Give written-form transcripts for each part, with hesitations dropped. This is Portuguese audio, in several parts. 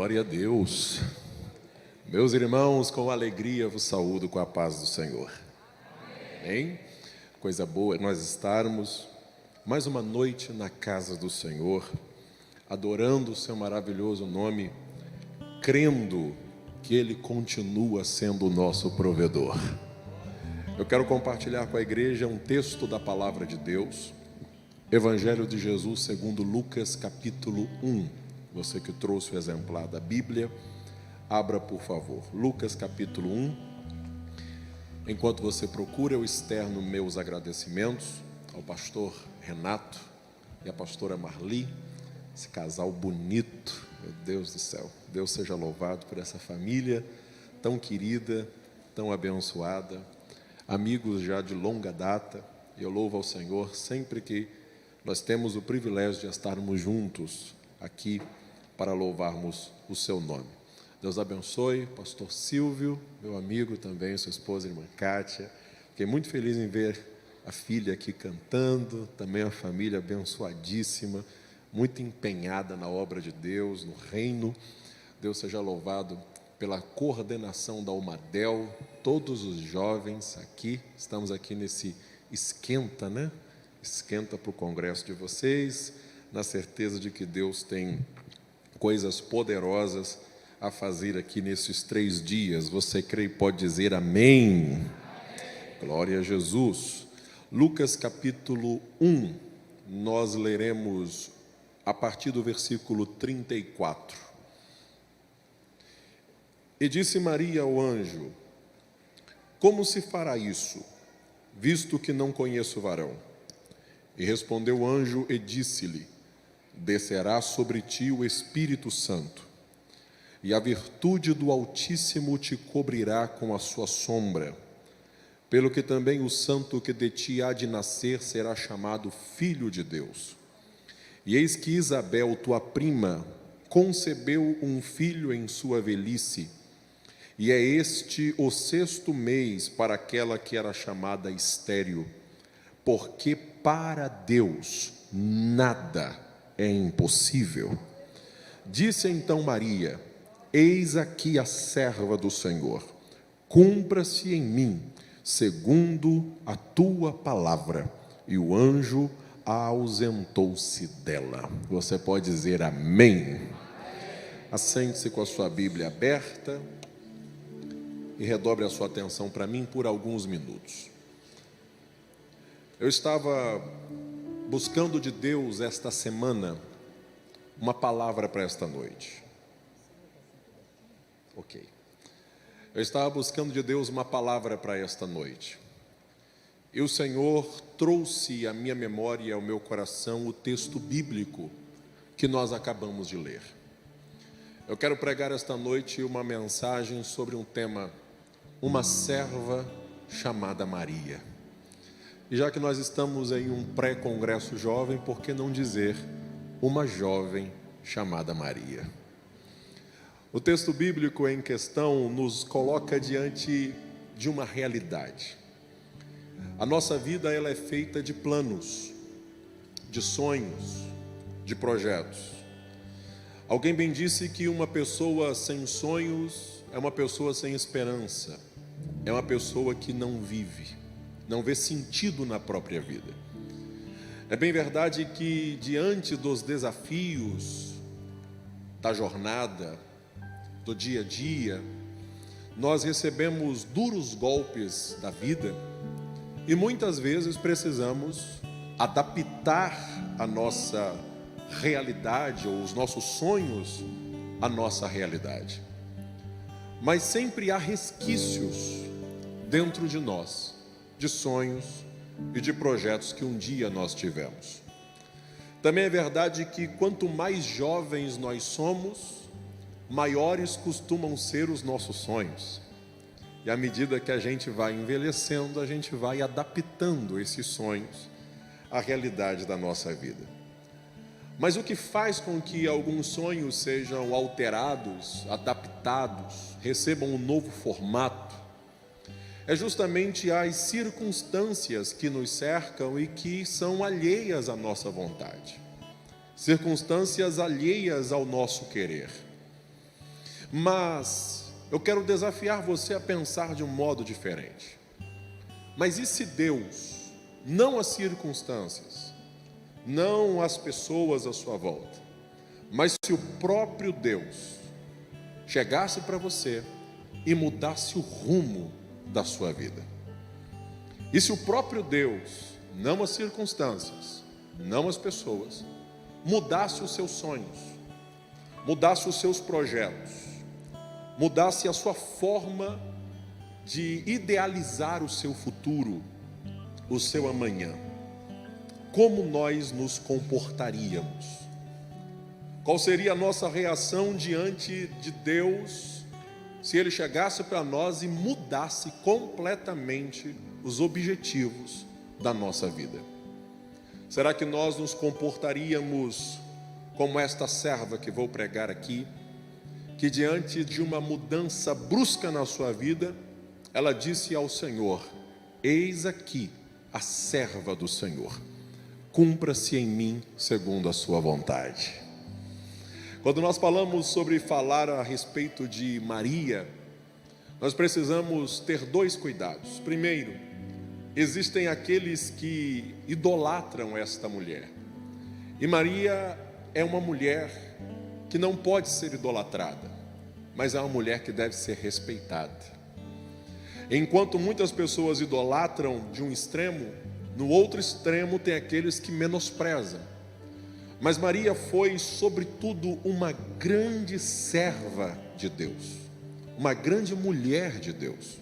Glória a Deus. Meus irmãos, com alegria vos saúdo com a paz do Senhor. Amém? Coisa boa nós estarmos mais uma noite na casa do Senhor, adorando o seu maravilhoso nome, crendo que Ele continua sendo o nosso provedor. Eu quero compartilhar com a igreja um texto da palavra de Deus, Evangelho de Jesus segundo Lucas capítulo 1. Você que trouxe o exemplar da Bíblia, abra por favor, Lucas capítulo 1. Enquanto você procura, eu externo meus agradecimentos ao pastor Renato e à pastora Marli, esse casal bonito, meu Deus do céu. Deus seja louvado por essa família tão querida, tão abençoada, amigos já de longa data. E eu louvo ao Senhor sempre que nós temos o privilégio de estarmos juntos aqui para louvarmos o seu nome. Deus abençoe, pastor Silvio, meu amigo também, sua esposa, irmã Kátia. Fiquei muito feliz em ver a filha aqui cantando, também a família abençoadíssima, muito empenhada na obra de Deus, no reino. Deus seja louvado pela coordenação da Umadel, todos os jovens aqui, estamos aqui nesse esquenta, né? Esquenta para o congresso de vocês, na certeza de que Deus tem coisas poderosas a fazer aqui nesses 3 dias. Você crê e pode dizer amém? Amém. Glória a Jesus. Lucas capítulo 1, nós leremos a partir do versículo 34. E disse Maria ao anjo: como se fará isso, visto que não conheço varão? E respondeu o anjo e disse-lhe: descerá sobre ti o Espírito Santo, e a virtude do Altíssimo te cobrirá com a sua sombra, pelo que também o santo que de ti há de nascer será chamado Filho de Deus. E eis que Isabel, tua prima, concebeu um filho em sua velhice, e é este o 6º mês para aquela que era chamada estéril, porque para Deus nada é impossível. Disse então Maria: eis aqui a serva do Senhor, cumpra-se em mim segundo a tua palavra. E o anjo ausentou-se dela. Você pode dizer amém? Assente-se com a sua Bíblia aberta e redobre a sua atenção para mim por alguns minutos. Eu estava buscando de Deus esta semana uma palavra para esta noite. Ok. Eu estava buscando de Deus uma palavra para esta noite. E o Senhor trouxe à minha memória e ao meu coração o texto bíblico que nós acabamos de ler. Eu quero pregar esta noite uma mensagem sobre um tema: uma serva chamada Maria. E já que nós estamos em um pré-congresso jovem, por que não dizer uma jovem chamada Maria? O texto bíblico em questão nos coloca diante de uma realidade. A nossa vida ela é feita de planos, de sonhos, de projetos. Alguém bem disse que uma pessoa sem sonhos é uma pessoa sem esperança, é uma pessoa que não vive, não vê sentido na própria vida. É bem verdade que diante dos desafios da jornada, do dia a dia, nós recebemos duros golpes da vida e muitas vezes precisamos adaptar a nossa realidade ou os nossos sonhos à nossa realidade. Mas sempre há resquícios dentro de nós, de sonhos e de projetos que um dia nós tivemos. Também é verdade que quanto mais jovens nós somos, maiores costumam ser os nossos sonhos. E à medida que a gente vai envelhecendo, a gente vai adaptando esses sonhos à realidade da nossa vida. Mas o que faz com que alguns sonhos sejam alterados, adaptados, recebam um novo formato, é justamente as circunstâncias que nos cercam e que são alheias à nossa vontade, circunstâncias alheias ao nosso querer. Mas eu quero desafiar você a pensar de um modo diferente. Mas e se Deus, não as circunstâncias, não as pessoas à sua volta, mas se o próprio Deus chegasse para você e mudasse o rumo da sua vida? E se o próprio Deus, não as circunstâncias, não as pessoas, mudasse os seus sonhos, mudasse os seus projetos, mudasse a sua forma de idealizar o seu futuro, o seu amanhã, como nós nos comportaríamos? Qual seria a nossa reação diante de Deus se Ele chegasse para nós e mudasse completamente os objetivos da nossa vida? Será que nós nos comportaríamos como esta serva que vou pregar aqui, que diante de uma mudança brusca na sua vida, ela disse ao Senhor: eis aqui a serva do Senhor, cumpra-se em mim segundo a sua vontade. Quando nós falamos sobre falar a respeito de Maria, nós precisamos ter dois cuidados. Primeiro, existem aqueles que idolatram esta mulher, e Maria é uma mulher que não pode ser idolatrada, mas é uma mulher que deve ser respeitada. Enquanto muitas pessoas idolatram de um extremo, no outro extremo tem aqueles que menosprezam. Mas Maria foi, sobretudo, uma grande serva de Deus, uma grande mulher de Deus,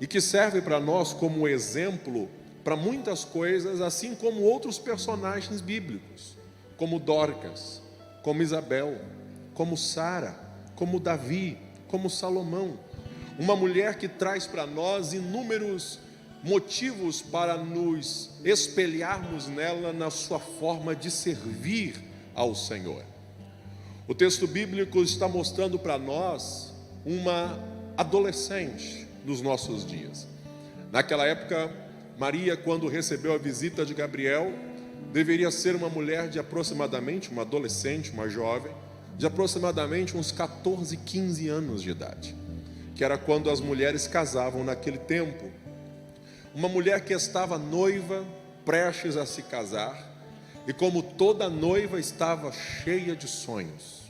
e que serve para nós como exemplo para muitas coisas, assim como outros personagens bíblicos, como Dorcas, como Isabel, como Sara, como Davi, como Salomão. Uma mulher que traz para nós inúmeros motivos para nos espelharmos nela na sua forma de servir ao Senhor. O texto bíblico está mostrando para nós uma adolescente dos nossos dias. Naquela época, Maria, quando recebeu a visita de Gabriel, deveria ser uma mulher de aproximadamente, uma adolescente, uma jovem, de aproximadamente uns 14, 15 anos de idade, que era quando as mulheres casavam naquele tempo. Uma mulher que estava noiva, prestes a se casar, e como toda noiva estava cheia de sonhos,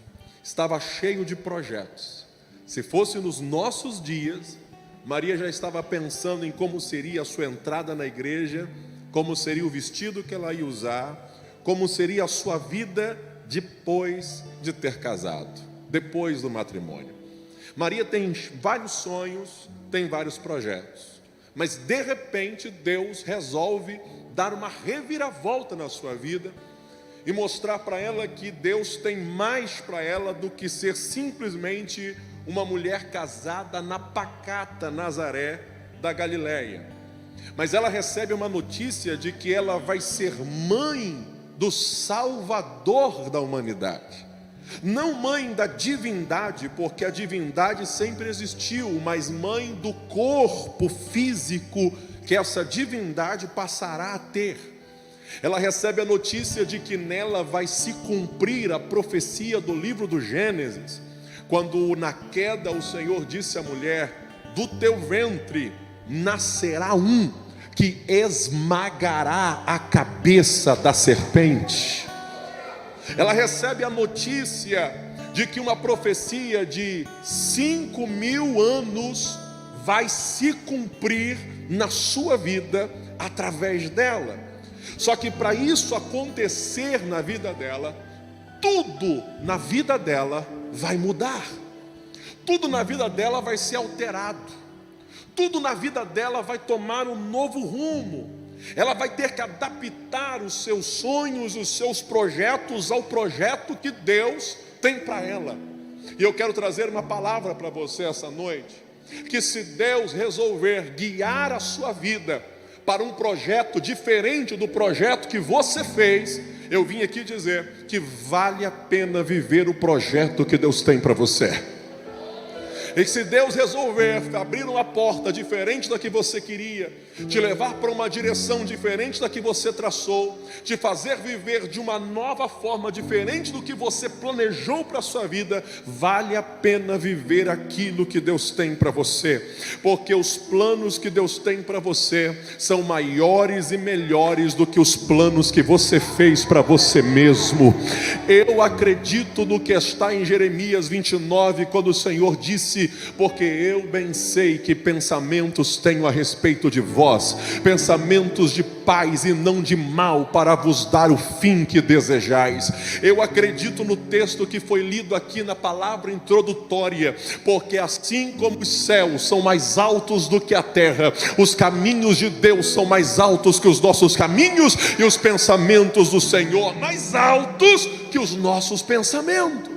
estava cheio de projetos. Se fosse nos nossos dias, Maria já estava pensando em como seria a sua entrada na igreja, como seria o vestido que ela ia usar, como seria a sua vida depois de ter casado, depois do matrimônio. Maria tem vários sonhos, tem vários projetos, mas de repente Deus resolve dar uma reviravolta na sua vida e mostrar para ela que Deus tem mais para ela do que ser simplesmente uma mulher casada na pacata Nazaré da Galileia. Mas ela recebe uma notícia de que ela vai ser mãe do Salvador da humanidade. Não mãe da divindade, porque a divindade sempre existiu, mas mãe do corpo físico que essa divindade passará a ter. Ela recebe a notícia de que nela vai se cumprir a profecia do livro do Gênesis, quando na queda o Senhor disse à mulher: do teu ventre nascerá um que esmagará a cabeça da serpente. Ela recebe a notícia de que uma profecia de 5.000 anos vai se cumprir na sua vida através dela. Só que para isso acontecer na vida dela, tudo na vida dela vai mudar. Tudo na vida dela vai ser alterado. Tudo na vida dela vai tomar um novo rumo. Ela vai ter que adaptar os seus sonhos, os seus projetos ao projeto que Deus tem para ela. E eu quero trazer uma palavra para você essa noite, que se Deus resolver guiar a sua vida para um projeto diferente do projeto que você fez, eu vim aqui dizer que vale a pena viver o projeto que Deus tem para você. E que se Deus resolver abrir uma porta diferente da que você queria, te levar para uma direção diferente da que você traçou, te fazer viver de uma nova forma diferente do que você planejou para a sua vida, vale a pena viver aquilo que Deus tem para você, porque os planos que Deus tem para você são maiores e melhores do que os planos que você fez para você mesmo. Eu acredito no que está em Jeremias 29, quando o Senhor disse: porque eu bem sei que pensamentos tenho a respeito de vós, pensamentos de paz e não de mal, para vos dar o fim que desejais. Eu acredito no texto que foi lido aqui na palavra introdutória, porque assim como os céus são mais altos do que a terra, os caminhos de Deus são mais altos que os nossos caminhos, e os pensamentos do Senhor mais altos que os nossos pensamentos.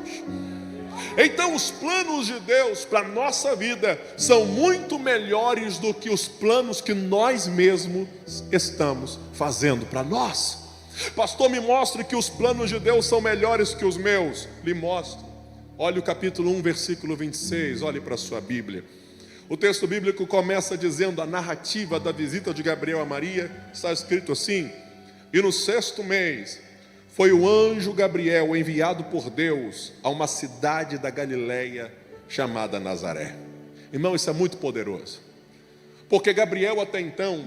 Então os planos de Deus para a nossa vida são muito melhores do que os planos que nós mesmos estamos fazendo para nós. Pastor, me mostre que os planos de Deus são melhores que os meus. Lhe mostro. Olhe o capítulo 1, versículo 26, olhe para a sua Bíblia. O texto bíblico começa dizendo a narrativa da visita de Gabriel a Maria. Está escrito assim: e no 6º mês foi o anjo Gabriel enviado por Deus a uma cidade da Galileia chamada Nazaré. Irmão, isso é muito poderoso, porque Gabriel até então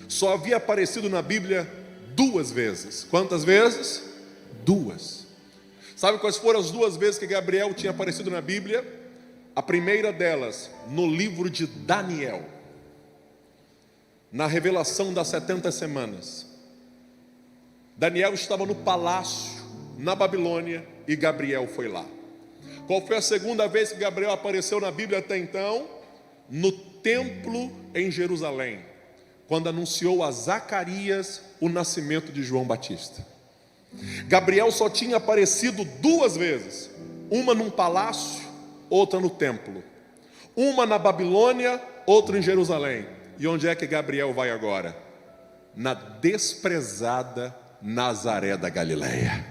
só havia aparecido na Bíblia 2 vezes. Quantas vezes? 2. Sabe quais foram as 2 vezes que Gabriel tinha aparecido na Bíblia? A primeira delas, no livro de Daniel, na revelação das 70 semanas. Daniel estava no palácio, na Babilônia, e Gabriel foi lá. Qual foi a segunda vez que Gabriel apareceu na Bíblia até então? No templo em Jerusalém, quando anunciou a Zacarias o nascimento de João Batista. Gabriel só tinha aparecido 2 vezes, uma num palácio, outra no templo. Uma na Babilônia, outra em Jerusalém. E onde é que Gabriel vai agora? Na desprezada Nazaré da Galileia.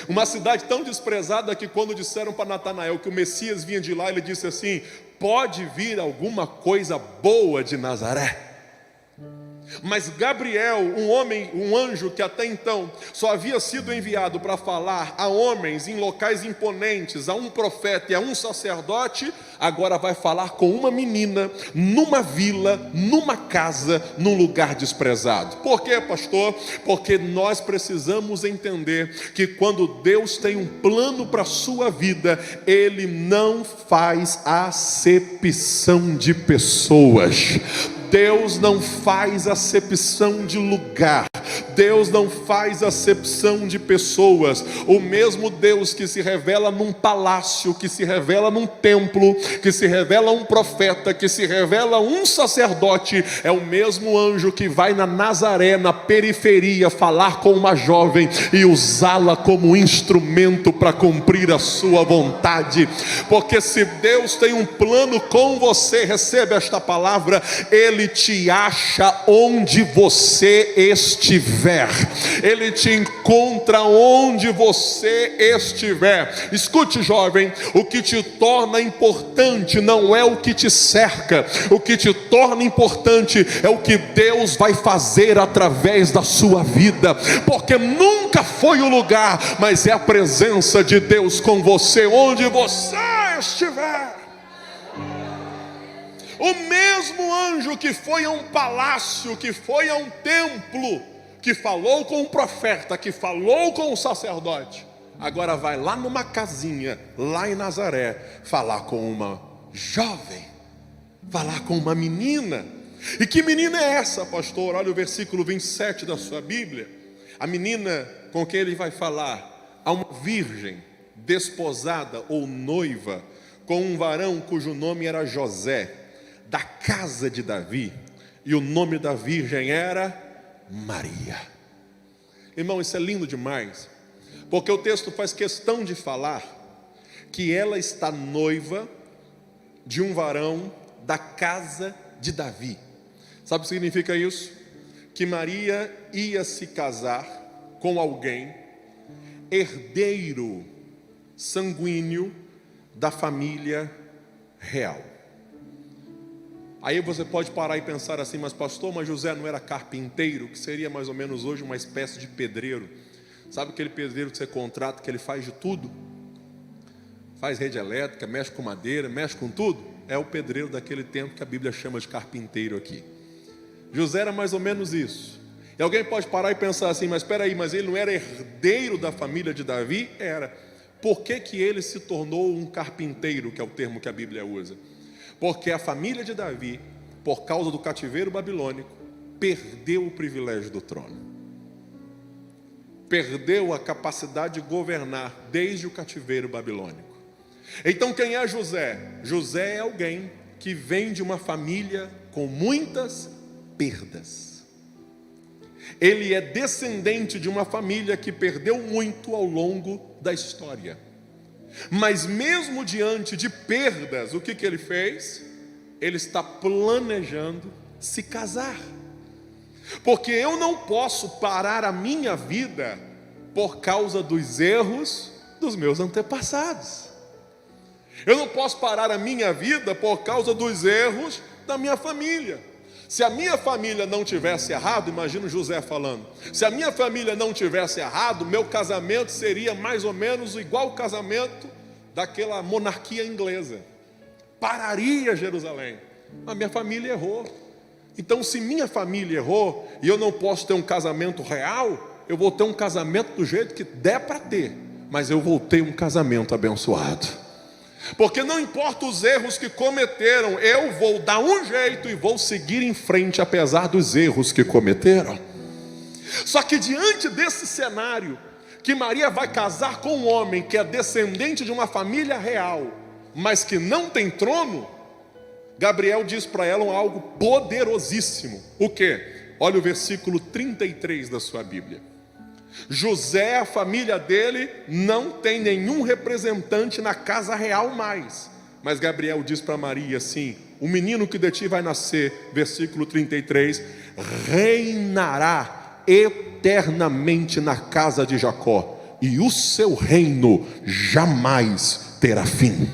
Uma cidade tão desprezada que quando disseram para Natanael que o Messias vinha de lá, ele disse assim: pode vir alguma coisa boa de Nazaré? Mas Gabriel, um anjo que até então só havia sido enviado para falar a homens em locais imponentes, a um profeta e a um sacerdote, agora vai falar com uma menina, numa vila, numa casa, num lugar desprezado. Por quê, pastor? Porque nós precisamos entender que quando Deus tem um plano para a sua vida, Ele não faz acepção de pessoas. Deus não faz acepção de lugar, Deus não faz acepção de pessoas. O mesmo Deus que se revela num palácio, que se revela num templo, que se revela um profeta, que se revela um sacerdote, é o mesmo anjo que vai na Nazaré, na periferia, falar com uma jovem e usá-la como instrumento para cumprir a sua vontade. Porque se Deus tem um plano com você, receba esta palavra, Ele te acha onde você estiver, Ele te encontra onde você estiver. Escute, jovem, o que te torna importante não é o que te cerca, o que te torna importante é o que Deus vai fazer através da sua vida, porque nunca foi o lugar, mas é a presença de Deus com você onde você estiver. O mesmo anjo que foi a um palácio, que foi a um templo, que falou com o profeta, que falou com o sacerdote, agora vai lá numa casinha, lá em Nazaré, falar com uma jovem, falar com uma menina. E que menina é essa, pastor? Olha o versículo 27 da sua Bíblia. A menina com quem ele vai falar, a uma virgem desposada ou noiva, com um varão cujo nome era José, da casa de Davi, e o nome da virgem era Maria. Irmão, isso é lindo demais, porque o texto faz questão de falar que ela está noiva de um varão da casa de Davi. Sabe o que significa isso? Que Maria ia se casar com alguém herdeiro sanguíneo da família real. Aí você pode parar e pensar assim, mas pastor, mas José não era carpinteiro, que seria mais ou menos hoje uma espécie de pedreiro. Sabe aquele pedreiro que você contrata, que ele faz de tudo? Faz rede elétrica, mexe com madeira, mexe com tudo? É o pedreiro daquele tempo que a Bíblia chama de carpinteiro aqui. José era mais ou menos isso. E alguém pode parar e pensar assim, mas espera aí, mas ele não era herdeiro da família de Davi? Era. Por que que ele se tornou um carpinteiro, que é o termo que a Bíblia usa? Porque a família de Davi, por causa do cativeiro babilônico, perdeu o privilégio do trono. Perdeu a capacidade de governar desde o cativeiro babilônico. Então quem é José? José é alguém que vem de uma família com muitas perdas. Ele é descendente de uma família que perdeu muito ao longo da história. Mas mesmo diante de perdas, o que ele fez? Ele está planejando se casar. Porque eu não posso parar a minha vida por causa dos erros dos meus antepassados. Eu não posso parar a minha vida por causa dos erros da minha família. Se a minha família não tivesse errado, imagina José falando, se a minha família não tivesse errado, meu casamento seria mais ou menos igual ao casamento daquela monarquia inglesa. Pararia Jerusalém. A minha família errou. Então se minha família errou e eu não posso ter um casamento real, eu vou ter um casamento do jeito que der para ter, mas eu vou ter um casamento abençoado. Porque não importa os erros que cometeram, eu vou dar um jeito e vou seguir em frente apesar dos erros que cometeram. Só que diante desse cenário, que Maria vai casar com um homem que é descendente de uma família real, mas que não tem trono, Gabriel diz para ela algo poderosíssimo. O quê? Olha o versículo 33 da sua Bíblia. José, a família dele, não tem nenhum representante na casa real mais. Mas Gabriel diz para Maria assim: o menino que de ti vai nascer, versículo 33, reinará eternamente na casa de Jacó, e o seu reino jamais terá fim.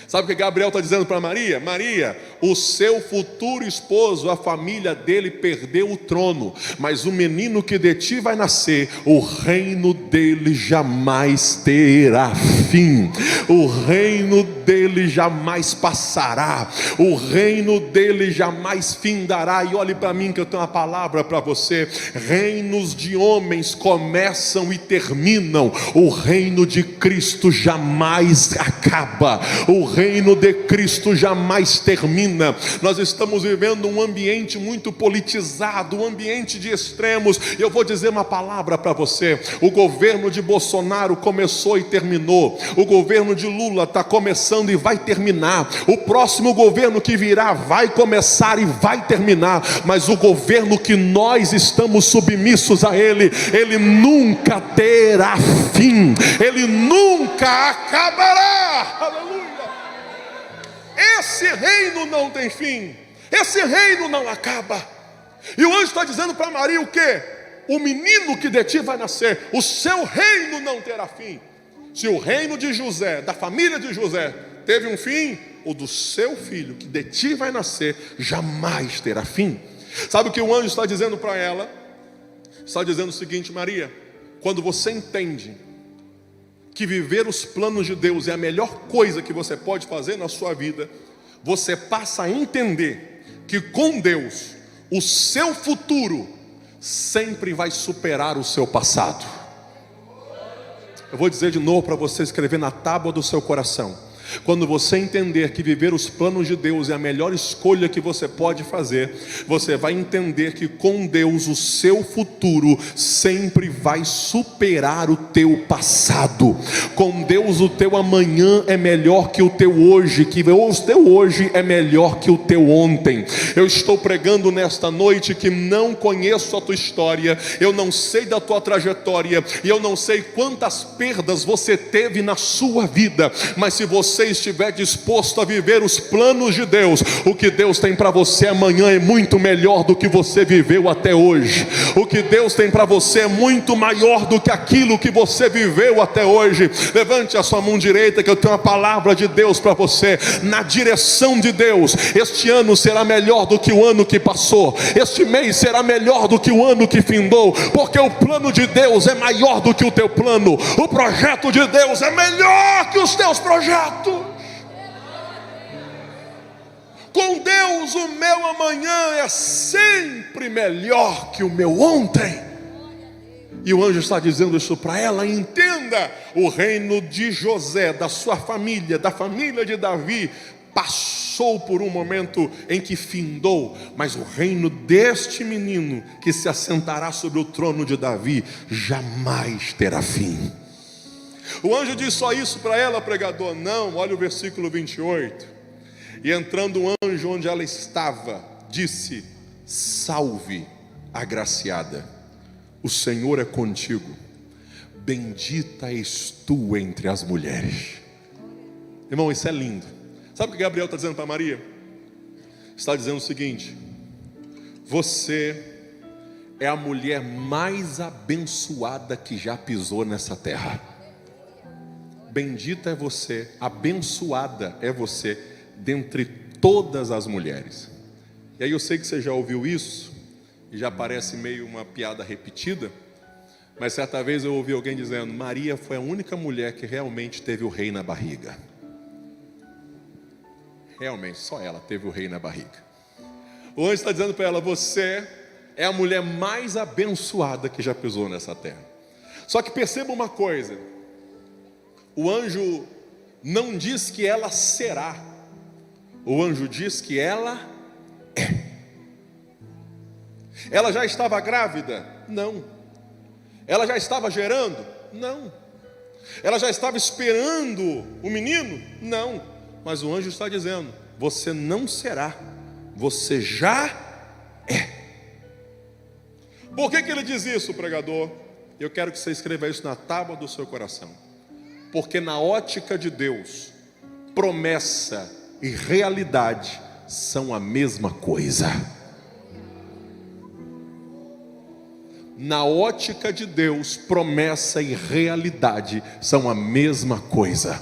Sabe o que Gabriel está dizendo para Maria? Maria, o seu futuro esposo, a família dele perdeu o trono, mas o menino que de ti vai nascer, o reino dele jamais terá fim. O reino dele jamais passará. O reino dele jamais findará. E olhe para mim que eu tenho uma palavra para você. Reinos de homens começam e terminam. O reino de Cristo jamais acaba. O reino de Cristo jamais termina. Nós estamos vivendo um ambiente muito politizado, um ambiente de extremos. E eu vou dizer uma palavra para você: o governo de Bolsonaro começou e terminou. O governo de Lula está começando e vai terminar. O próximo governo que virá vai começar e vai terminar. Mas o governo que nós estamos submissos a ele, ele nunca terá fim. Ele nunca acabará. Aleluia. Esse reino não tem fim. Esse reino não acaba. E o anjo está dizendo para Maria o quê? O menino que de ti vai nascer, o seu reino não terá fim. Se o reino de José, da família de José, teve um fim, o do seu filho que de ti vai nascer jamais terá fim. Sabe o que o anjo está dizendo para ela? Está dizendo o seguinte: Maria, quando você entende que viver os planos de Deus é a melhor coisa que você pode fazer na sua vida, você passa a entender que com Deus, o seu futuro sempre vai superar o seu passado. Eu vou dizer de novo para você escrever na tábua do seu coração. Quando você entender que viver os planos de Deus é a melhor escolha que você pode fazer, você vai entender que com Deus o seu futuro sempre vai superar o teu passado. Com Deus o teu amanhã é melhor que o teu hoje, que o teu hoje é melhor que o teu ontem. Eu estou pregando nesta noite que não conheço a tua história, eu não sei da tua trajetória, e eu não sei quantas perdas você teve na sua vida, mas se você você estiver disposto a viver os planos de Deus, o que Deus tem para você amanhã é muito melhor do que você viveu até hoje. O que Deus tem para você é muito maior do que aquilo que você viveu até hoje. Levante a sua mão direita, que eu tenho uma palavra de Deus para você. Na direção de Deus, este ano será melhor do que o ano que passou, este mês será melhor do que o ano que findou, porque o plano de Deus é maior do que o teu plano, o projeto de Deus é melhor que os teus projetos. Com Deus o meu amanhã é sempre melhor que o meu ontem. E o anjo está dizendo isso para ela: entenda, o reino de José, da sua família, da família de Davi, passou por um momento em que findou, mas o reino deste menino que se assentará sobre o trono de Davi jamais terá fim. O anjo diz só isso para ela, pregador? Não, olha o versículo 28. E entrando o anjo onde ela estava, disse: salve, agraciada, o Senhor é contigo, bendita és tu entre as mulheres. Irmão, isso é lindo. Sabe o que Gabriel está dizendo para Maria? Está dizendo o seguinte: você é a mulher mais abençoada que já pisou nessa terra. Bendita é você, abençoada é você dentre todas as mulheres. E aí eu sei que você já ouviu isso e já parece meio uma piada repetida, mas certa vez eu ouvi alguém dizendo: Maria foi a única mulher que realmente teve o rei na barriga. Realmente, só ela teve o rei na barriga. O anjo está dizendo para ela: você é a mulher mais abençoada que já pisou nessa terra. Só que perceba uma coisa: o anjo não diz que ela será, o anjo diz que ela é. Ela já estava grávida? Não. Ela já estava gerando? Não. Ela já estava esperando o menino? Não. Mas o anjo está dizendo: você não será, você já é. Por que ele diz isso, pregador? Eu quero que você escreva isso na tábua do seu coração. Porque na ótica de Deus, promessa e realidade são a mesma coisa. Na ótica de Deus, promessa e realidade são a mesma coisa.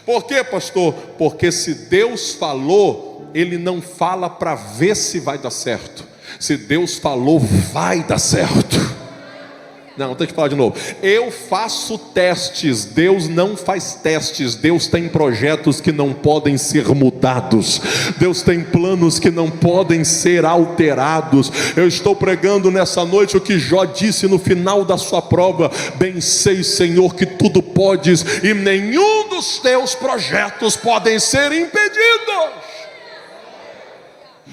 Por quê, pastor? Porque se Deus falou, Ele não fala para ver se vai dar certo. Se Deus falou, vai dar certo. Não, tem que falar de novo. Eu faço testes, Deus não faz testes. Deus tem projetos que não podem ser mudados. Deus tem planos que não podem ser alterados. Eu estou pregando nessa noite o que Jó disse no final da sua prova: bem sei, Senhor, que tudo podes, e nenhum dos teus projetos podem ser impedidos.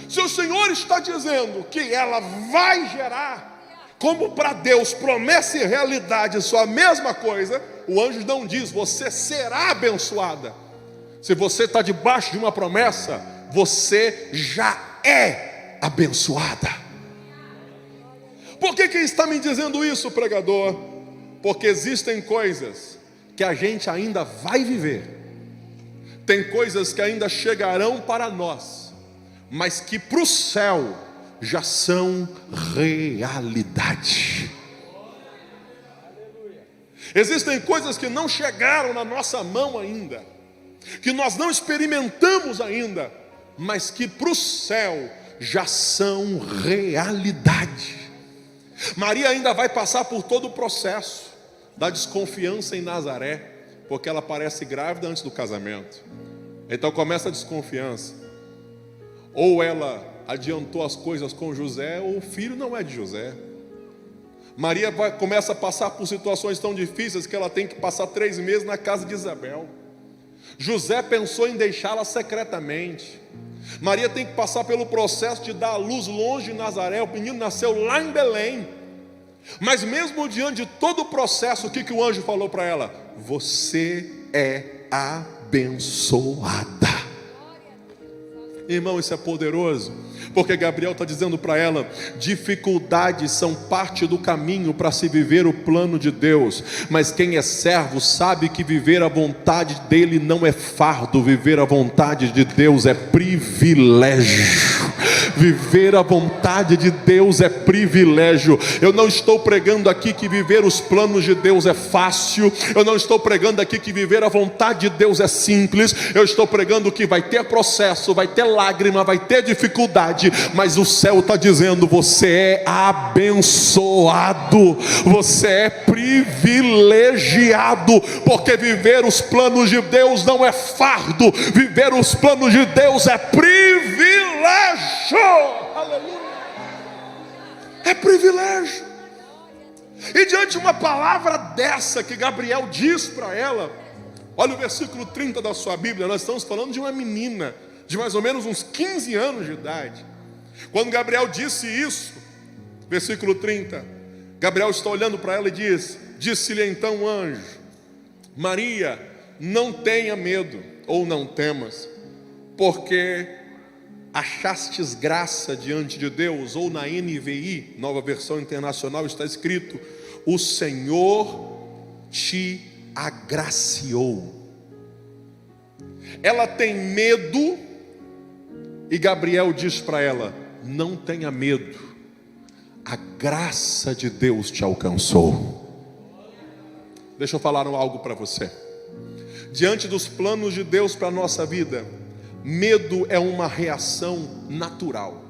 Se o Senhor está dizendo que ela vai gerar, como para Deus promessa e realidade são a mesma coisa, o anjo não diz: você será abençoada. Se você está debaixo de uma promessa, você já é abençoada. Por que está me dizendo isso, pregador? Porque existem coisas que a gente ainda vai viver, tem coisas que ainda chegarão para nós, mas que para o céu já são realidade. Existem coisas que não chegaram na nossa mão ainda, que nós não experimentamos ainda, mas que para o céu já são realidade. Maria ainda vai passar por todo o processo da desconfiança em Nazaré, porque ela parece grávida antes do casamento. Então começa a desconfiança. Ou ela adiantou as coisas com José, ou o filho não é de José. Maria começa a passar por situações tão difíceis que ela tem que passar 3 meses na casa de Isabel. José pensou em deixá-la secretamente. Maria tem que passar pelo processo de dar a luz longe de Nazaré. O menino nasceu lá em Belém. Mas mesmo diante de todo o processo, o que o anjo falou para ela? Você é abençoada. Irmão, isso é poderoso, Porque Gabriel está dizendo para ela: dificuldades são parte do caminho para se viver o plano de Deus. Mas quem é servo sabe que viver a vontade dele não é fardo. Viver a vontade de Deus é privilégio. Viver a vontade de Deus é privilégio. Eu não estou pregando aqui que viver os planos de Deus é fácil. Eu não estou pregando aqui que viver a vontade de Deus é simples. Eu estou pregando que vai ter processo, vai ter lágrima, vai ter dificuldade, mas o céu está dizendo: você é abençoado, você é privilegiado, porque viver os planos de Deus não é fardo, viver os planos de Deus é privilégio. Aleluia. É privilégio. E diante de uma palavra dessa que Gabriel diz para ela, olha o versículo 30 da sua Bíblia. Nós estamos falando de uma menina de mais ou menos uns 15 anos de idade. Quando Gabriel disse isso, versículo 30, Gabriel está olhando para ela e diz: disse-lhe então o anjo: Maria, não tenha medo, ou não temas, porque achastes graça diante de Deus. Ou na NVI, Nova Versão Internacional, está escrito: o Senhor te agraciou. Ela tem medo, e Gabriel diz para ela: não tenha medo, a graça de Deus te alcançou. Deixa eu falar algo para você. Diante dos planos de Deus para a nossa vida, medo é uma reação natural.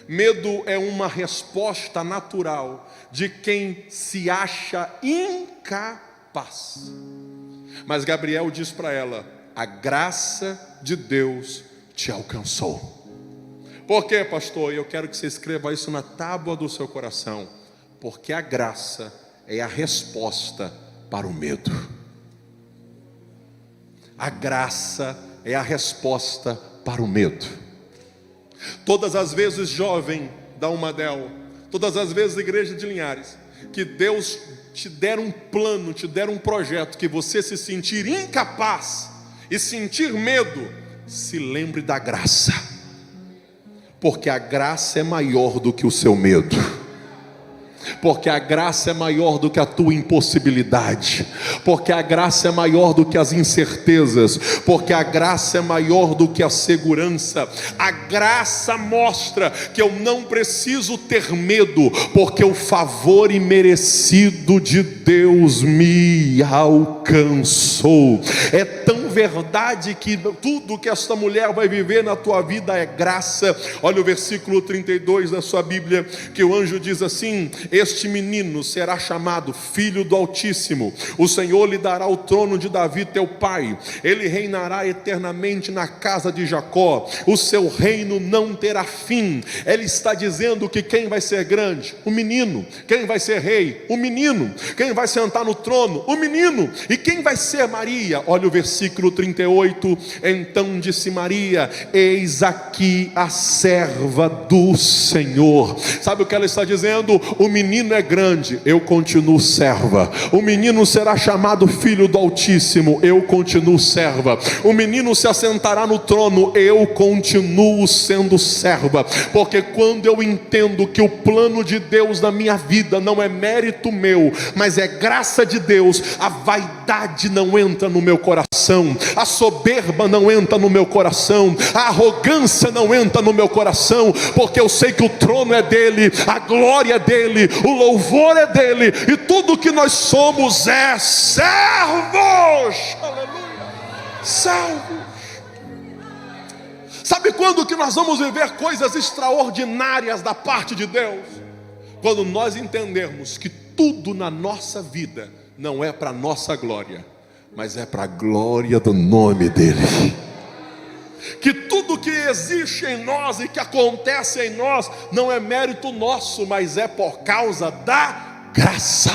Medo é uma resposta natural de quem se acha incapaz. Mas Gabriel diz para ela: a graça de Deus te alcançou. Por quê, pastor? Eu quero que você escreva isso na tábua do seu coração. Porque a graça é a resposta para o medo. A graça é a resposta para o medo. Todas as vezes, jovem da Umadel, todas as vezes, igreja de Linhares, que Deus te der um plano, te der um projeto, que você se sentir incapaz e sentir medo, se lembre da graça, porque a graça é maior do que o seu medo. Porque a graça é maior do que a tua impossibilidade, porque a graça é maior do que as incertezas, porque a graça é maior do que a segurança. A graça mostra que eu não preciso ter medo, porque o favor imerecido de Deus me alcançou. É tão verdade que tudo que esta mulher vai viver na tua vida é graça. Olha o versículo 32 da sua Bíblia, que o anjo diz assim: este menino será chamado Filho do Altíssimo, o Senhor lhe dará o trono de Davi teu pai, ele reinará eternamente na casa de Jacó, o seu reino não terá fim. Ele está dizendo que quem vai ser grande? O menino. Quem vai ser rei? O menino. Quem vai sentar no trono? O menino. E quem vai ser Maria? Olha o versículo 38, então disse Maria: eis aqui a serva do Senhor. Sabe o que ela está dizendo? O menino é grande, eu continuo serva. O menino será chamado Filho do Altíssimo, eu continuo serva. O menino se assentará no trono, eu continuo sendo serva. Porque quando eu entendo que o plano de Deus na minha vida não é mérito meu, mas é graça de Deus, a vaidade não entra no meu coração, a soberba não entra no meu coração, a arrogância não entra no meu coração, porque eu sei que o trono é dele, a glória é dele, o louvor é dele, e tudo que nós somos é servos. Aleluia. Servos. Sabe quando que nós vamos viver coisas extraordinárias da parte de Deus? Quando nós entendermos que tudo na nossa vida não é para a nossa glória, mas é para a glória do nome dele. Que tudo que existe em nós e que acontece em nós não é mérito nosso, mas é por causa da graça.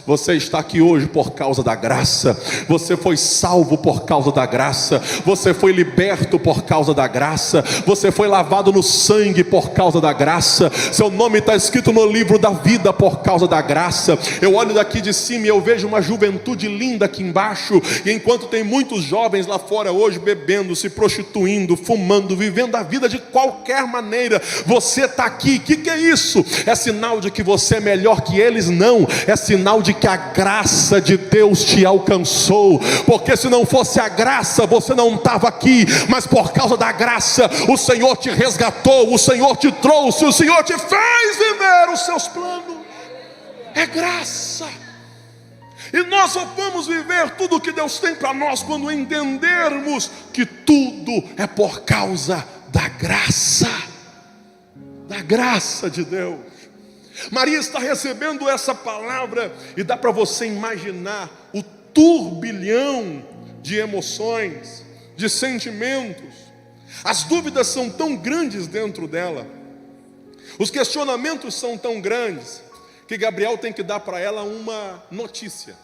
Você está aqui hoje por causa da graça. Você foi salvo por causa da graça. Você foi liberto por causa da graça. Você foi lavado no sangue por causa da graça. Seu nome está escrito no livro da vida por causa da graça. Eu olho daqui de cima e eu vejo uma juventude linda aqui embaixo. E enquanto tem muitos jovens lá fora hoje bebendo, se prostituindo, fumando, vivendo a vida de qualquer maneira, você está aqui. O que é isso? É sinal de que você é melhor que eles? Não. É sinal de que a graça de Deus te alcançou, porque se não fosse a graça, você não estava aqui, mas por causa da graça, o Senhor te resgatou, o Senhor te trouxe, o Senhor te fez viver os seus planos. É graça. E nós só vamos viver tudo o que Deus tem para nós quando entendermos que tudo é por causa da graça de Deus. Maria está recebendo essa palavra e dá para você imaginar o turbilhão de emoções, de sentimentos. As dúvidas são tão grandes dentro dela, os questionamentos são tão grandes, que Gabriel tem que dar para ela uma notícia.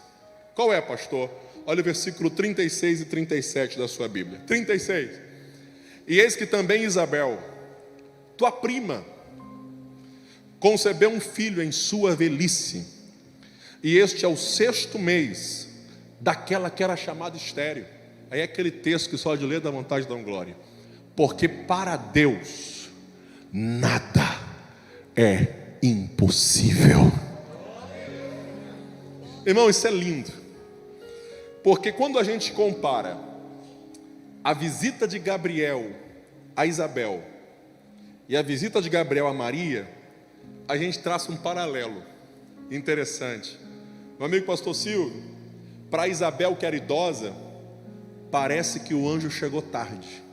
Qual é, pastor? Olha o versículo 36 e 37 da sua Bíblia. 36. E eis que também Isabel, tua prima, concebeu um filho em sua velhice, e este é o 6º mês daquela que era chamada estéril. Aí é aquele texto que só de ler dá vontade de dar glória. Porque para Deus nada é impossível. Irmão, isso é lindo, porque quando a gente compara a visita de Gabriel a Isabel e a visita de Gabriel a Maria, a gente traça um paralelo interessante. Meu amigo pastor Silvio, para Isabel, que era idosa, parece que o anjo chegou tarde.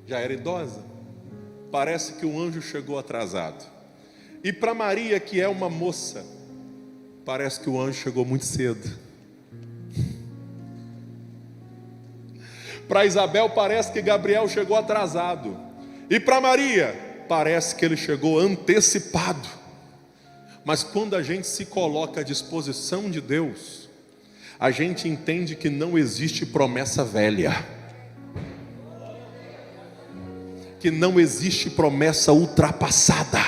Já era idosa, parece que o anjo chegou atrasado. E para Maria, que é uma moça, parece que o anjo chegou muito cedo. Para Isabel parece que Gabriel chegou atrasado. E para Maria parece que ele chegou antecipado. Mas quando a gente se coloca à disposição de Deus, a gente entende que não existe promessa velha, que não existe promessa ultrapassada,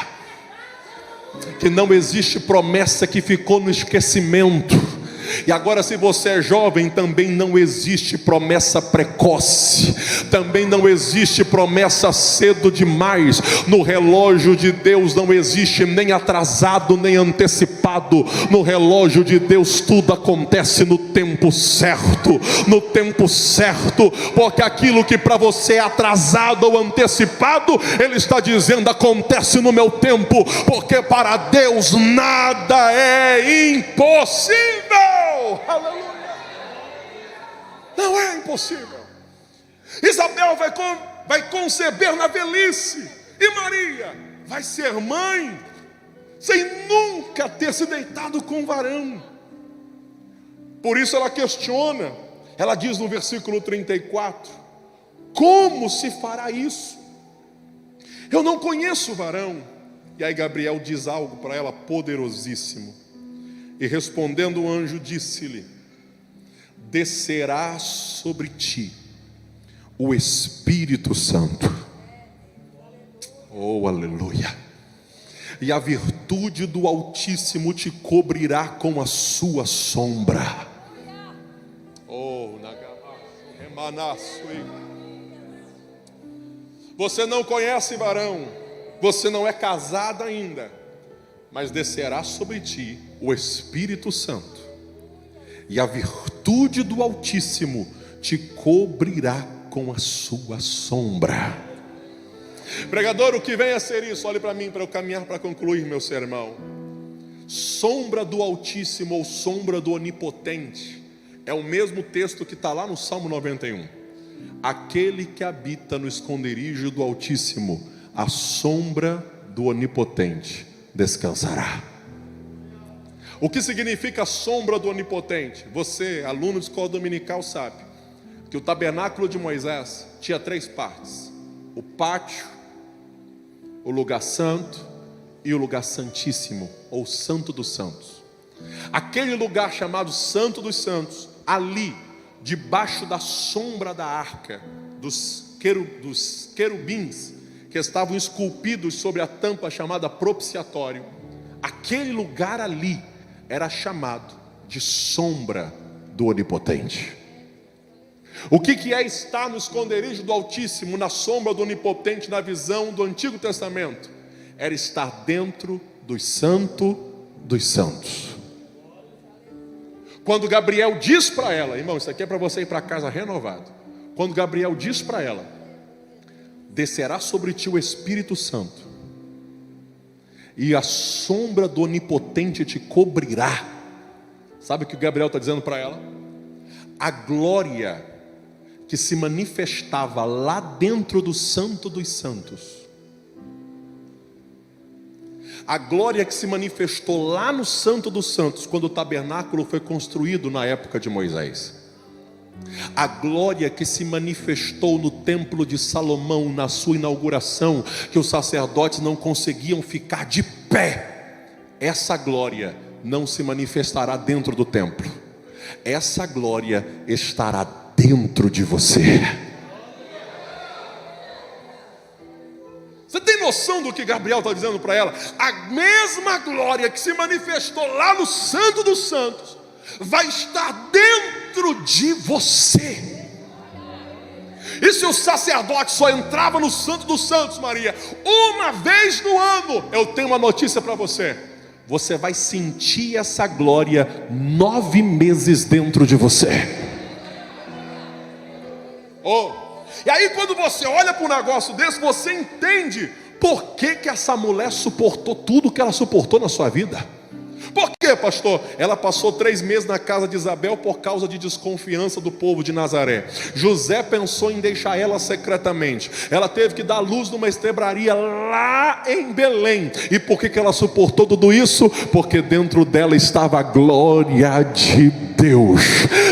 que não existe promessa que ficou no esquecimento. E agora, se você é jovem, também não existe promessa precoce, também não existe promessa cedo demais. No relógio de Deus não existe nem atrasado nem antecipado. No relógio de Deus tudo acontece no tempo certo, porque aquilo que para você é atrasado ou antecipado, Ele está dizendo: acontece no meu tempo, porque para Deus nada é impossível. Aleluia! Não é impossível. Isabel vai conceber na velhice, e Maria vai ser mãe sem nunca ter se deitado com um varão. Por isso ela questiona. Ela diz no versículo 34: como se fará isso? Eu não conheço o varão. E aí Gabriel diz algo para ela poderosíssimo. E respondendo o anjo, disse-lhe: descerá sobre ti o Espírito Santo. Oh, aleluia! E a virtude do Altíssimo te cobrirá com a sua sombra. Oh, você não conhece varão, você não é casada ainda, mas descerá sobre ti o Espírito Santo, e a virtude do Altíssimo te cobrirá com a sua sombra. Pregador, o que vem a ser isso? Olhe para mim, para eu caminhar para concluir meu sermão. Sombra do Altíssimo ou sombra do Onipotente é o mesmo texto que está lá no Salmo 91. Aquele que habita no esconderijo do Altíssimo, a sombra do Onipotente descansará. O que significa a sombra do Onipotente? Você, aluno de escola dominical, sabe que o tabernáculo de Moisés tinha 3 partes: o pátio, o lugar santo e o lugar santíssimo, ou santo dos santos. Aquele lugar chamado Santo dos Santos, ali, debaixo da sombra da arca, dos querubins que estavam esculpidos sobre a tampa chamada propiciatório, aquele lugar ali era chamado de sombra do Onipotente. O que é estar no esconderijo do Altíssimo, na sombra do Onipotente, na visão do Antigo Testamento? Era estar dentro do Santo dos Santos. Quando Gabriel diz para ela, irmão, isso aqui é para você ir para casa renovado. Quando Gabriel diz para ela: descerá sobre ti o Espírito Santo, e a sombra do Onipotente te cobrirá. Sabe o que o Gabriel está dizendo para ela? A glória que se manifestava lá dentro do Santo dos Santos, a glória que se manifestou lá no Santo dos Santos, quando o tabernáculo foi construído na época de Moisés, a glória que se manifestou no templo de Salomão, na sua inauguração, que os sacerdotes não conseguiam ficar de pé, essa glória não se manifestará dentro do templo, essa glória estará dentro de você. Você tem noção do que Gabriel está dizendo para ela? A mesma glória que se manifestou lá no Santo dos Santos vai estar dentro de você. E se o sacerdote só entrava no Santo dos Santos, Maria, uma vez no ano, eu tenho uma notícia para você: você vai sentir essa glória 9 meses dentro de você. E aí quando você olha para um negócio desse, você entende por que essa mulher suportou tudo que ela suportou na sua vida. Por quê, pastor? Ela passou 3 meses na casa de Isabel por causa de desconfiança do povo de Nazaré. José pensou em deixar ela secretamente. Ela teve que dar luz numa estrebaria lá em Belém. E por que ela suportou tudo isso? Porque dentro dela estava a glória de Deus.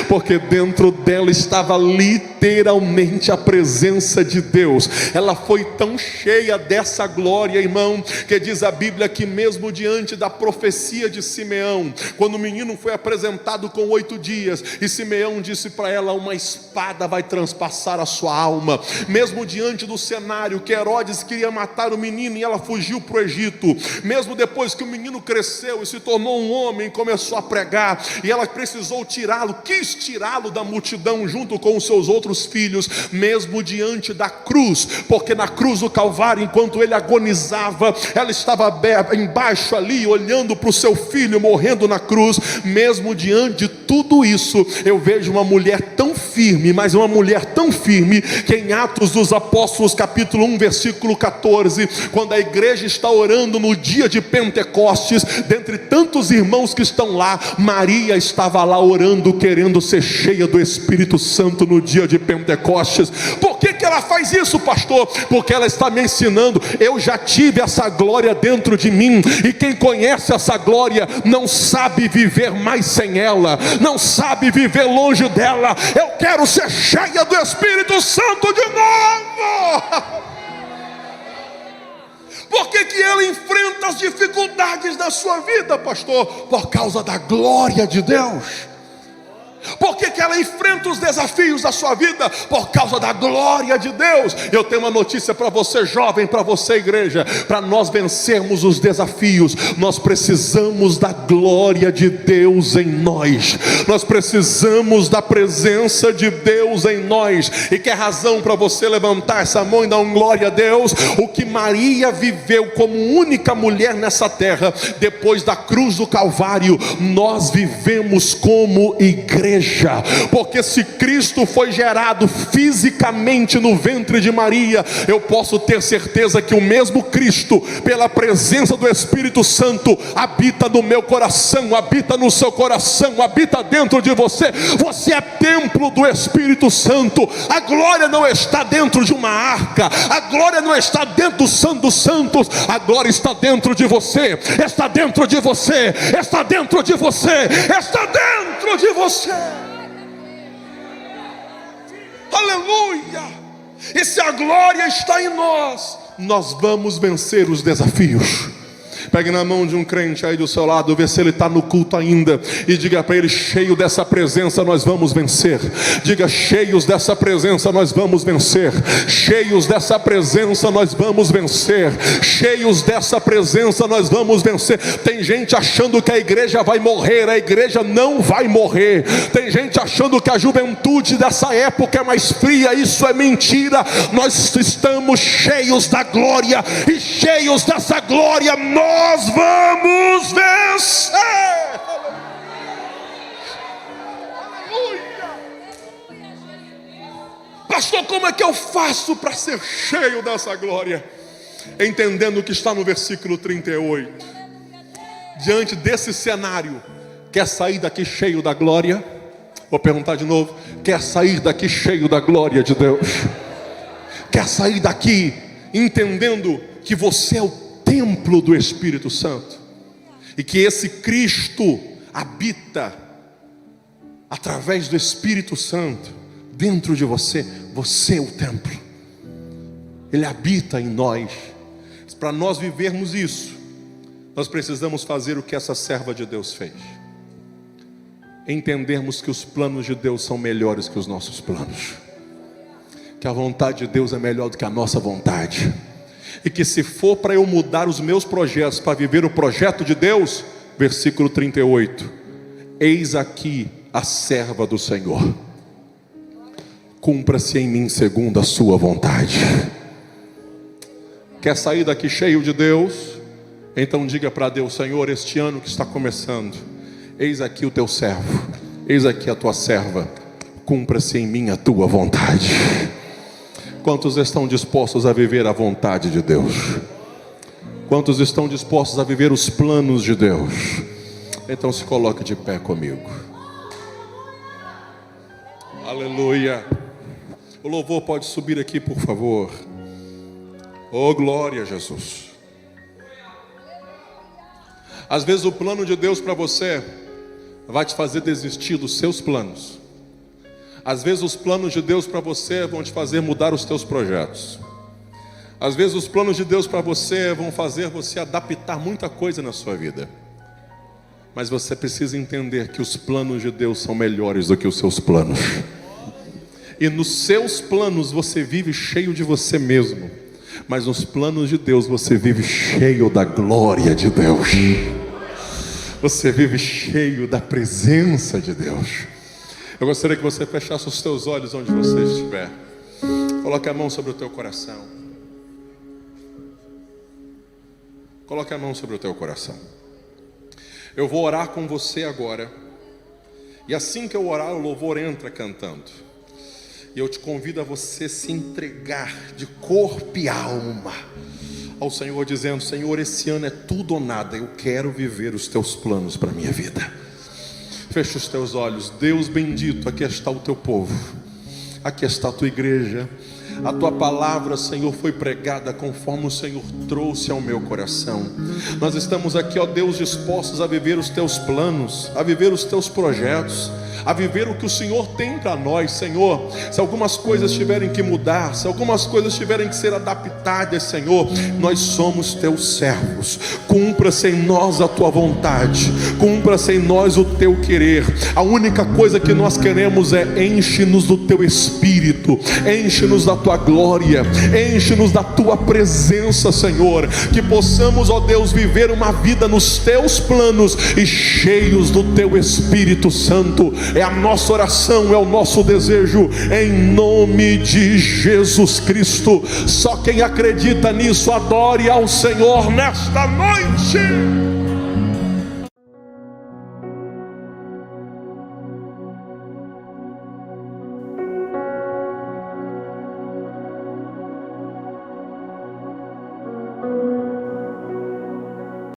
Porque dentro dela estava literalmente a presença de Deus. Ela foi tão cheia dessa glória, irmão, que diz a Bíblia que mesmo diante da profecia de Simeão, quando o menino foi apresentado com 8 dias, e Simeão disse para ela: uma espada vai transpassar a sua alma. Mesmo diante do cenário que Herodes queria matar o menino e ela fugiu para o Egito, mesmo depois que o menino cresceu e se tornou um homem e começou a pregar, e ela precisou tirá-lo, quis tirá-lo da multidão junto com os seus outros filhos, mesmo diante da cruz, porque na cruz do Calvário, enquanto ele agonizava, ela estava embaixo ali, olhando para o seu filho morrendo na cruz. Mesmo diante de tudo isso, eu vejo uma mulher tão firme, mas uma mulher tão firme, que em Atos dos Apóstolos capítulo 1 versículo 14, quando a igreja está orando no dia de Pentecostes, dentre tantos irmãos que estão lá, Maria estava lá orando, querendo ser cheia do Espírito Santo no dia de Pentecostes. Por que ela faz isso, pastor? Porque ela está me ensinando: eu já tive essa glória dentro de mim, e quem conhece essa glória não sabe viver mais sem ela, não sabe viver longe dela. Eu quero ser cheia do Espírito Santo de novo. Por que ela enfrenta as dificuldades da sua vida, pastor? Por causa da glória de Deus. Por que ela enfrenta os desafios da sua vida? Por causa da glória de Deus. Eu tenho uma notícia para você, jovem, para você, igreja. Para nós vencermos os desafios, nós precisamos da glória de Deus em nós. Nós precisamos da presença de Deus em nós. E quer razão para você levantar essa mão e dar um glória a Deus? O que Maria viveu como única mulher nessa terra, depois da cruz do Calvário, nós vivemos como igreja. Porque se Cristo foi gerado fisicamente no ventre de Maria, eu posso ter certeza que o mesmo Cristo, pela presença do Espírito Santo, habita no meu coração, habita no seu coração, habita dentro de você. Você é templo do Espírito Santo. A glória não está dentro de uma arca, a glória não está dentro do Santo dos Santos, a glória está dentro de você, está dentro de você, está dentro de você, está dentro de você. Aleluia! E se a glória está em nós, nós vamos vencer os desafios. Pegue na mão de um crente aí do seu lado, vê se ele está no culto ainda, e diga para ele: cheio dessa presença nós vamos vencer. Diga: cheios dessa presença nós vamos vencer. Cheios dessa presença nós vamos vencer. Cheios dessa presença nós vamos vencer. Tem gente achando que a igreja vai morrer. A igreja não vai morrer. Tem gente achando que a juventude dessa época é mais fria. Isso é mentira. Nós estamos cheios da glória, e cheios dessa glória nós vamos vencer. Pastor, como é que eu faço para ser cheio dessa glória? Entendendo o que está no versículo 38. Diante desse cenário, quer sair daqui cheio da glória? Vou perguntar de novo: quer sair daqui cheio da glória de Deus? Quer sair daqui entendendo que você é o templo do Espírito Santo, e que esse Cristo habita através do Espírito Santo dentro de você? Você é o templo, Ele habita em nós. Para nós vivermos isso, nós precisamos fazer o que essa serva de Deus fez: entendermos que os planos de Deus são melhores que os nossos planos, que a vontade de Deus é melhor do que a nossa vontade, e que se for para eu mudar os meus projetos para viver o projeto de Deus, versículo 38, eis aqui a serva do Senhor, cumpra-se em mim segundo a sua vontade. Quer sair daqui cheio de Deus? Então diga para Deus: Senhor, este ano que está começando, eis aqui o teu servo, eis aqui a tua serva, cumpra-se em mim a tua vontade. Quantos estão dispostos a viver a vontade de Deus? Quantos estão dispostos a viver os planos de Deus? Então se coloque de pé comigo. Aleluia. O louvor pode subir aqui, por favor. Oh, glória a Jesus. Às vezes o plano de Deus para você vai te fazer desistir dos seus planos. Às vezes os planos de Deus para você vão te fazer mudar os teus projetos. Às vezes os planos de Deus para você vão fazer você adaptar muita coisa na sua vida. Mas você precisa entender que os planos de Deus são melhores do que os seus planos. E nos seus planos você vive cheio de você mesmo, mas nos planos de Deus você vive cheio da glória de Deus. Você vive cheio da presença de Deus. Eu gostaria que você fechasse os teus olhos onde você estiver. Coloque a mão sobre o teu coração. Coloque a mão sobre o teu coração. Eu vou orar com você agora. E assim que eu orar, o louvor entra cantando. E eu te convido a você se entregar de corpo e alma ao Senhor, dizendo: Senhor, esse ano é tudo ou nada. Eu quero viver os teus planos para a minha vida. Fecha os teus olhos. Deus bendito, aqui está o teu povo, aqui está a tua igreja. A tua palavra, Senhor, foi pregada conforme o Senhor trouxe ao meu coração. Nós estamos aqui, ó Deus, dispostos a viver os teus planos, a viver os teus projetos, a viver o que o Senhor tem para nós. Senhor, se algumas coisas tiverem que mudar, se algumas coisas tiverem que ser adaptadas, Senhor, nós somos teus servos. Cumpra-se em nós a tua vontade, cumpra-se em nós o teu querer. A única coisa que nós queremos é: enche-nos do teu Espírito, enche-nos da tua glória, enche-nos da tua presença, Senhor. Que possamos, ó Deus, viver uma vida nos teus planos e cheios do teu Espírito Santo. É a nossa oração, é o nosso desejo, em nome de Jesus Cristo. Só quem acredita nisso, adore ao Senhor nesta noite.